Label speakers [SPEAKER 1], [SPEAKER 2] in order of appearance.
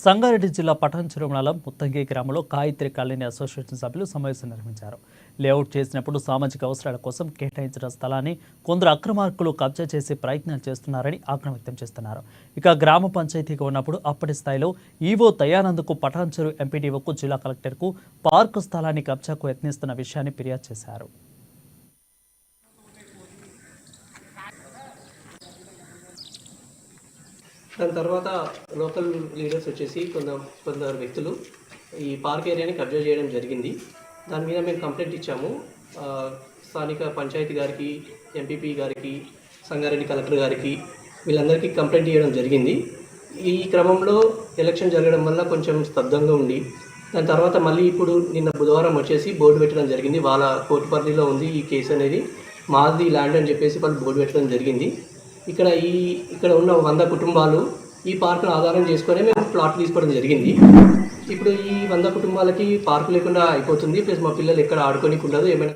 [SPEAKER 1] సంగారెడ్డి జిల్లా పటాన్చెరు మండలం ముత్తంగి గ్రామంలో గాయత్రి కాలనీ అసోసియేషన్ సభ్యులు సమావేశం నిర్వహించారు. లేఅవుట్ చేసినప్పుడు సామాజిక అవసరాల కోసం కేటాయించిన స్థలాన్ని కొందరు అక్రమార్కులు కబ్జా చేసే ప్రయత్నాలు చేస్తున్నారని ఆగ్రహం వ్యక్తం చేస్తున్నారు. ఇక గ్రామ పంచాయతీగా ఉన్నప్పుడు అప్పటి స్థాయిలో ఈవో దయానంద్కు పటాన్చెరు ఎంపీడీఓకు జిల్లా కలెక్టర్కు పార్కు స్థలాన్ని కబ్జాకు యత్నిస్తున్న విషయాన్ని ఫిర్యాదు చేశారు.
[SPEAKER 2] దాని తర్వాత లోకల్ లీడర్స్ వచ్చేసి కొందరు వ్యక్తులు ఈ పార్క్ ఏరియాని కబ్జా చేయడం జరిగింది. దాని మీద మేము కంప్లైంట్ ఇచ్చాము. స్థానిక పంచాయతీ గారికి, ఎంపీపీ గారికి, సంగారెడ్డి కలెక్టర్ గారికి వీళ్ళందరికీ కంప్లైంట్ చేయడం జరిగింది. ఈ క్రమంలో ఎలక్షన్ జరగడం వల్ల కొంచెం స్తబ్దంగా ఉంది. దాని తర్వాత మళ్ళీ ఇప్పుడు నిన్న బుధవారం వచ్చేసి బోర్డు పెట్టడం జరిగింది. వాళ్ళ కోర్టు పరిధిలో ఉంది ఈ కేసు అనేది, మాది ల్యాండ్ అని చెప్పేసి వాళ్ళు బోర్డు పెట్టడం జరిగింది. ఇక్కడ ఉన్న 100 కుటుంబాలు ఈ పార్కును ఆధారం చేసుకొని మేము ప్లాట్ తీసుకోవడం జరిగింది. ఇప్పుడు ఈ 100 కుటుంబాలకి పార్కు లేకుండా అయిపోతుంది. ప్లస్ మా పిల్లలు ఎక్కడ ఆడుకోనికి ఉండదు. ఏమైనా